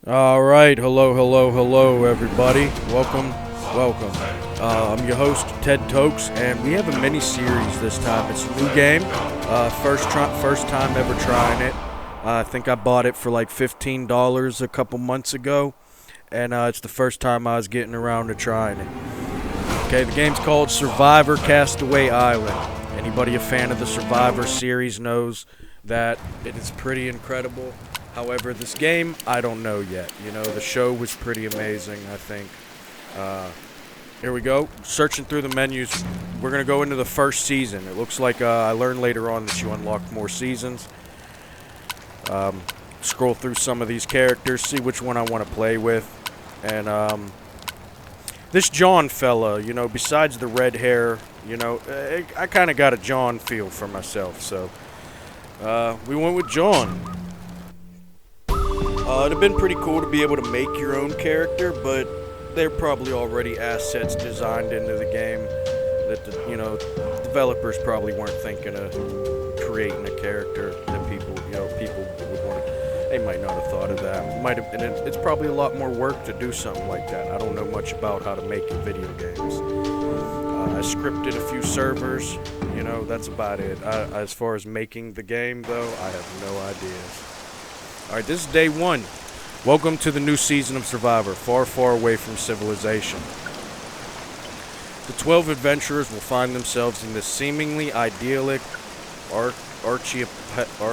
All right, hello, everybody. Welcome. I'm your host, TedTokez, and we have a mini series this time. It's a new game. First time ever trying it. I think I bought it for like $15 a couple months ago, and it's the first time I was getting around to trying it. Okay, the game's called Survivor Castaway Island. Anybody a fan of the Survivor series knows that it is pretty incredible. However, this game, I don't know yet. You know, the show was pretty amazing, I think. Here we go. Searching through the menus. We're going to go into the first season. It looks like I learned later on that you unlock more seasons. Scroll through some of these characters, see which one I want to play with. And this John fella, you know, besides the red hair, you know, I kind of got a John feel for myself. So we went with John. It'd have been pretty cool to be able to make your own character, but they're probably already assets designed into the game that developers probably weren't thinking of creating a character that people would want. They might not have thought of that. Might have, and it's probably a lot more work to do something like that. I don't know much about how to make video games. I scripted a few servers. You know, that's about it. As far as making the game, though, I have no idea. Alright, this is day one. Welcome to the new season of Survivor, far away from civilization. The 12 adventurers will find themselves in this seemingly idyllic archipelago.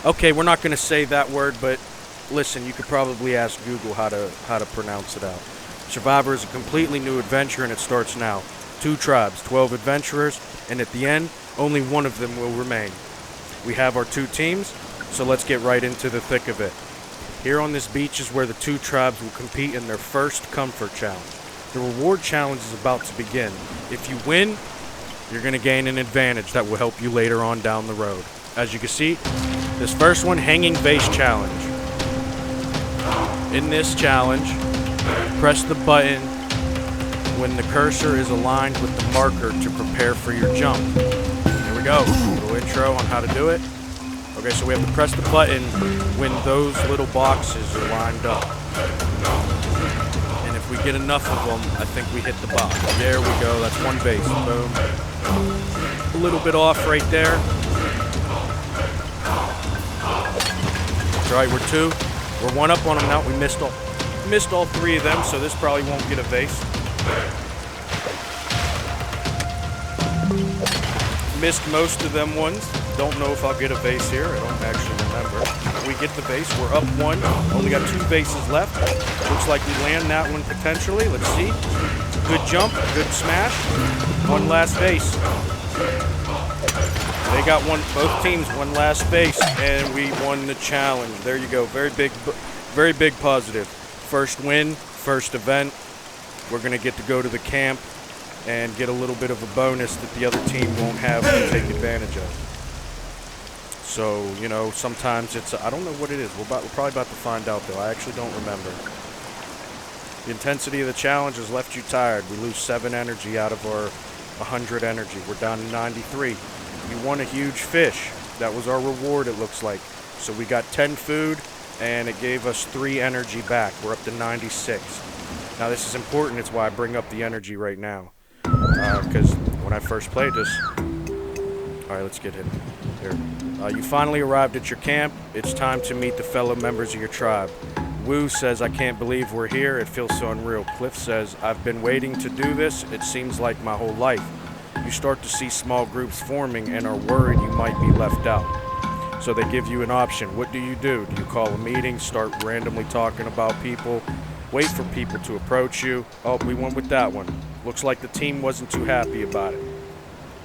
Okay, we're not going to say that word, but listen, you could probably ask Google how to pronounce it out. Survivor is a completely new adventure, and it starts now. 2 tribes, 12 adventurers, and at the end, only one of them will remain. We have our 2 teams, so let's get right into the thick of it. Here on this beach is where the 2 tribes will compete in their first comfort challenge. The reward challenge is about to begin. If you win, you're going to gain an advantage that will help you later on down the road. As you can see, this first one, hanging vase challenge. In this challenge, press the button when the cursor is aligned with the marker to prepare for your jump. Here we go. A little intro on how to do it. Okay, so we have to press the button when those little boxes are lined up. And if we get enough of them, I think we hit the box. There we go. That's one base. Boom. A little bit off right there. That's right, we're 2. We're 1 up on them now. We missed all 3 of them, so this probably won't get a base. Missed most of them ones. Don't know if I'll get a base here. I don't actually remember. We get the base. We're up 1. Only got 2 bases left. Looks like we land that one potentially. Let's see. Good jump. Good smash. 1 last base. They got both teams 1 last base, and we won the challenge. There you go. Very big positive. First win, first event. We're going to get to go to the camp and get a little bit of a bonus that the other team won't have to take advantage of. So, you know, sometimes it's, I don't know what it is. We're probably about to find out, though. I actually don't remember. The intensity of the challenge has left you tired. We lose 7 energy out of our 100 energy. We're down to 93. You won a huge fish. That was our reward, it looks like. So we got 10 food, and it gave us 3 energy back. We're up to 96. Now, this is important. It's why I bring up the energy right now. Because when I first played this... Alright, let's get in here. You finally arrived at your camp. It's time to meet the fellow members of your tribe. Wu says, I can't believe we're here. It feels so unreal. Cliff says, I've been waiting to do this. It seems like my whole life. You start to see small groups forming and are worried you might be left out. So they give you an option. What do? Do you call a meeting, start randomly talking about people, wait for people to approach you? Oh, we went with that one. Looks like the team wasn't too happy about it.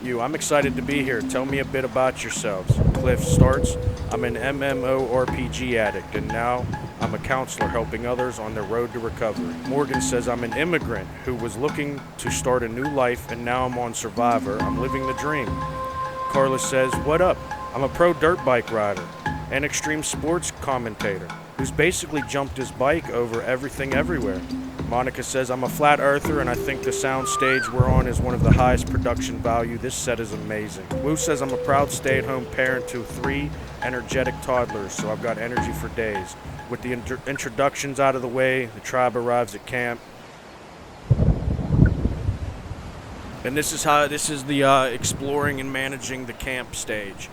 I'm excited to be here. Tell me a bit about yourselves. Cliff starts. I'm an MMORPG addict, and now I'm a counselor helping others on their road to recovery. Morgan says I'm an immigrant who was looking to start a new life, and now I'm on Survivor. I'm living the dream. Carlos says, what up? I'm a pro dirt bike rider and extreme sports commentator who's basically jumped his bike over everything everywhere. Monica says, I'm a flat earther and I think the sound stage we're on is one of the highest production value. This set is amazing. Wu says, I'm a proud stay-at-home parent to 3 energetic toddlers, so I've got energy for days. With the introductions out of the way, the tribe arrives at camp. And this is the exploring and managing the camp stage.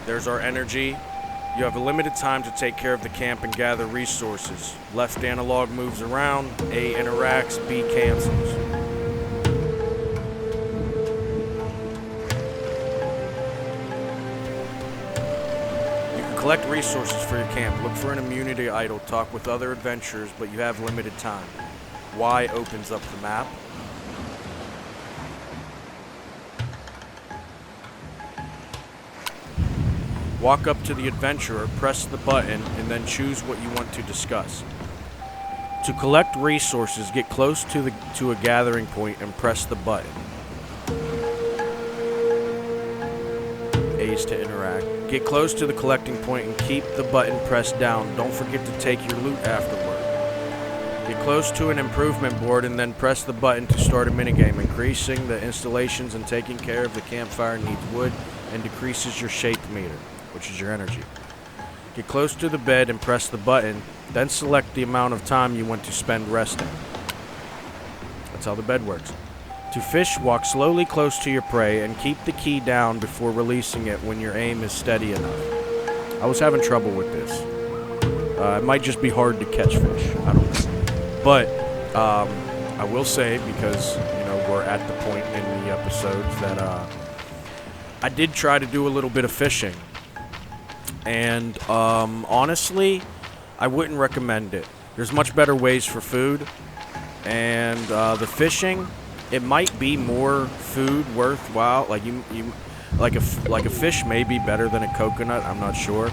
There's our energy. You have a limited time to take care of the camp and gather resources. Left analog moves around, A interacts, B cancels. You can collect resources for your camp. Look for an immunity idol, talk with other adventurers, but you have limited time. Y opens up the map. Walk up to the adventurer, press the button, and then choose what you want to discuss. To collect resources, get close to a gathering point and press the button. A is to interact. Get close to the collecting point and keep the button pressed down. Don't forget to take your loot afterward. Get close to an improvement board and then press the button to start a minigame. Increasing the installations and taking care of the campfire needs wood and decreases your shape meter, which is your energy. Get close to the bed and press the button, then select the amount of time you want to spend resting. That's how the bed works. To fish, walk slowly close to your prey and keep the key down before releasing it when your aim is steady enough. I was having trouble with this. It might just be hard to catch fish. I don't know. But I will say, because we're at the point in the episodes that I did try to do a little bit of fishing. And honestly, I wouldn't recommend it. There's much better ways for food. And the fishing, it might be more food worthwhile. Like a fish may be better than a coconut. I'm not sure,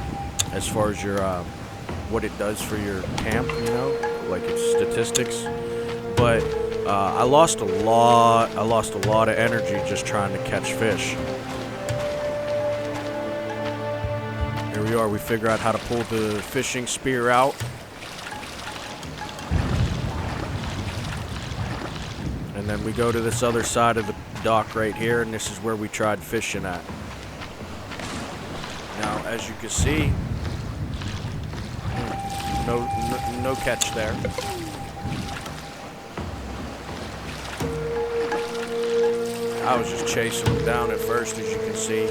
as far as your what it does for your camp. Like its statistics. But I lost a lot of energy just trying to catch fish. Here we are. We figure out how to pull the fishing spear out. And then we go to this other side of the dock right here, and this is where we tried fishing at. Now, as you can see, no catch there. I was just chasing them down at first, as you can see.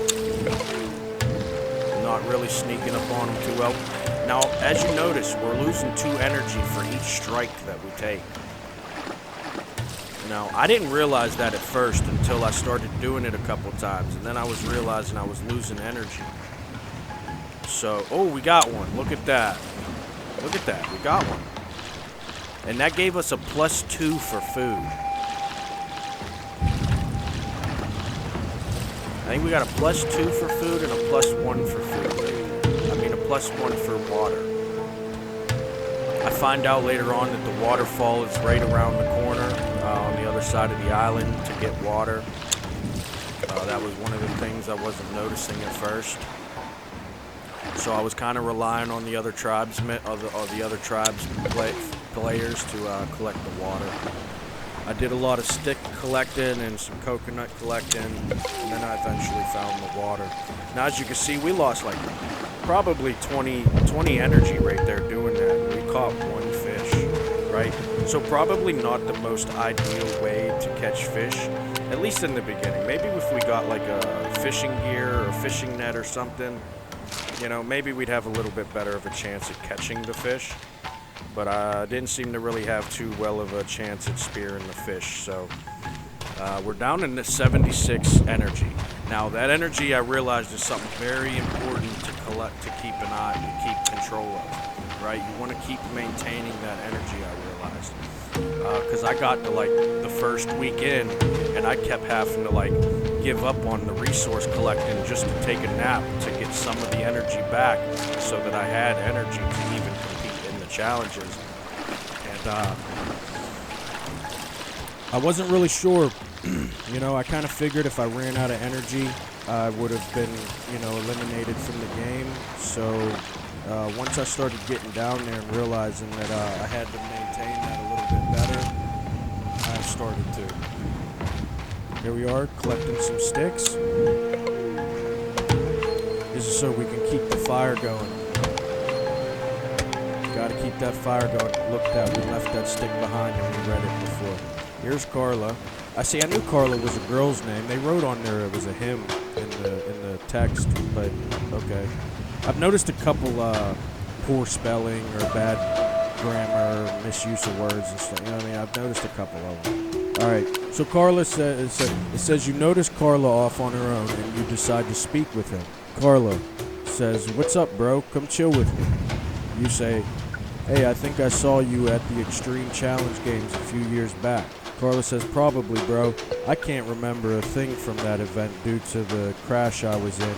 Not really sneaking up on them too well. Now, as you notice, we're losing 2 energy for each strike that we take. Now, I didn't realize that at first until I started doing it a couple times, and then I was realizing I was losing energy. So, oh, we got one. Look at that. Look at that. We got one. And that gave us a +2 for food. I think we got a +2 for food and a +1 for food. I mean, a +1 for water. I find out later on that the waterfall is right around the corner on the other side of the island to get water. That was one of the things I wasn't noticing at first. So I was kind of relying on the other tribesmen, the other tribes players to collect the water. I did a lot of stick collecting and some coconut collecting, and then I eventually found the water. Now, as you can see, we lost like probably 20 energy right there doing that. We caught 1 fish, right? So probably not the most ideal way to catch fish, at least in the beginning. Maybe if we got like a fishing gear or a fishing net or something, maybe we'd have a little bit better of a chance at catching the fish. But I didn't seem to really have too well of a chance at spearing the fish. So we're down in 76 energy. Now that energy, I realized, is something very important to keep an eye, to keep control of, right? You want to keep maintaining that energy, I realized. Because I got to like the first weekend, and I kept having to give up on the resource collecting just to take a nap to get some of the energy back, so that I had energy to even challenges. And I wasn't really sure. I kind of figured if I ran out of energy, I would have been eliminated from the game. So Once I started getting down there and realizing that I had to maintain that a little bit better, I started to. Here we are, collecting some sticks. This is so we can keep the fire going. Gotta keep that fire going. Look at that, we left that stick behind and we read it before. Here's Carla. I knew Carla was a girl's name. They wrote on there it was a hymn in the text, but okay. I've noticed a couple poor spelling or bad grammar, misuse of words and stuff. You know what I mean? I've noticed a couple of them. All right. So Carla says, it says you notice Carla off on her own and you decide to speak with him. Carla says, "What's up, bro? Come chill with me." You say, "Hey, I think I saw you at the Extreme Challenge games a few years back." Carla says, "Probably, bro. I can't remember a thing from that event due to the crash I was in,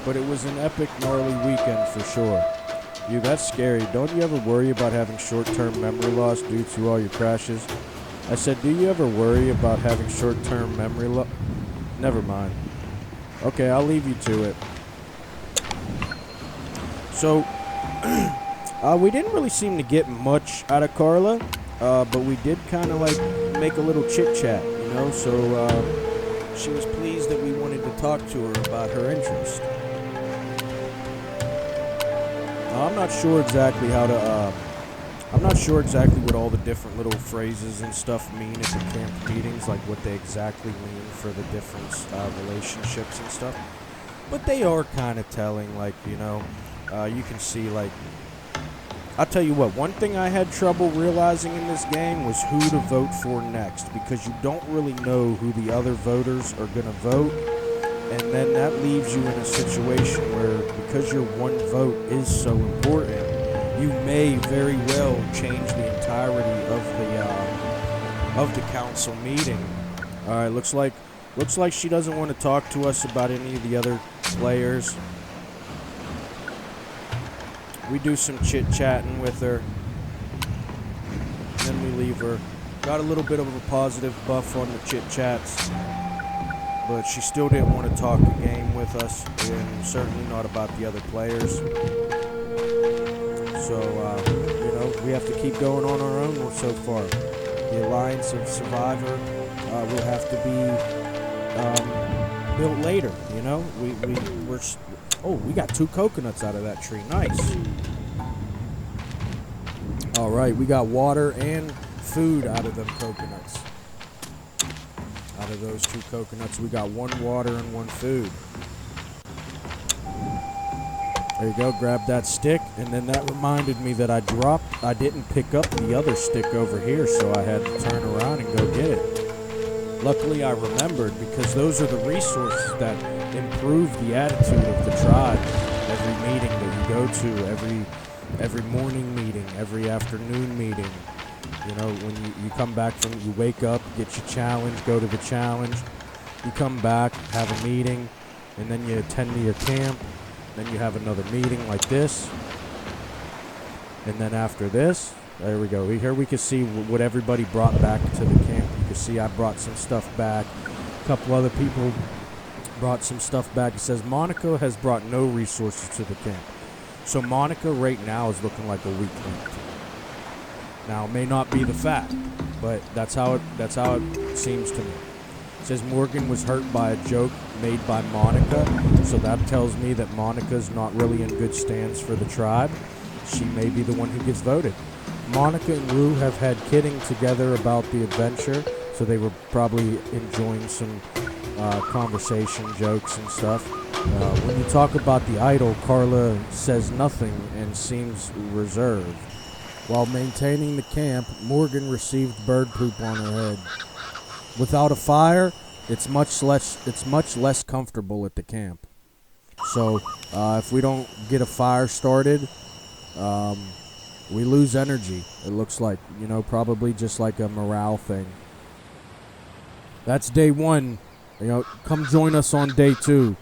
but it was an epic, gnarly weekend for sure." You, "That's scary. Don't you ever worry about having short-term memory loss due to all your crashes?" I said, "Do you ever worry about having short-term memory loss?" Never mind. Okay, I'll leave you to it. So, we didn't really seem to get much out of Carla, but we did kind of like make a little chit-chat, you know? So, she was pleased that we wanted to talk to her about her interest. I'm not sure exactly I'm not sure exactly what all the different little phrases and stuff mean at the camp meetings, like what they exactly mean for the different relationships and stuff. But they are kind of telling, like, you know, you can see, like, I'll tell you what, one thing I had trouble realizing in this game was who to vote for next, because you don't really know who the other voters are going to vote. And then that leaves you in a situation where, because your one vote is so important, you may very well change the entirety of the council meeting. All right, looks like she doesn't want to talk to us about any of the other players. We do some chit-chatting with her, then we leave her. Got a little bit of a positive buff on the chit-chats, but she still didn't want to talk a game with us, and certainly not about the other players. So, you know, we have to keep going on our own so far. The Alliance of Survivor will have to be built later, you know? We got 2 coconuts out of that tree. Nice. All right, we got water and food out of them coconuts. Out of those 2 coconuts, we got 1 water and 1 food. There you go, grab that stick, and then that reminded me that I didn't pick up the other stick over here, so I had to turn around and go get it. Luckily, I remembered, because those are the resources that improve the attitude of the tribe. Every meeting that you go to, every morning meeting, every afternoon meeting. You know, when you come back you wake up, get your challenge, go to the challenge. You come back, have a meeting, and then you attend to your camp. Then you have another meeting like this. And then after this, there we go. Here we can see what everybody brought back to the camp. You can see I brought some stuff back. A couple other people brought some stuff back. It says Monica has brought no resources to the camp. So Monica right now is looking like a weak link. Now, it may not be the fact, but that's how it seems to me. It says Morgan was hurt by a joke made by Monica, so that tells me that Monica's not really in good stands for the tribe. She may be the one who gets voted. Monica and Rue have had kidding together about the adventure, so they were probably enjoying some conversation, jokes, and stuff. When you talk about the idol, Carla says nothing and seems reserved. While maintaining the camp, Morgan received bird poop on her head. Without a fire, it's much less comfortable at the camp. So if we don't get a fire started, we lose energy. It looks like, you know, probably just like a morale thing. That's day 1. You know, come join us on day 2.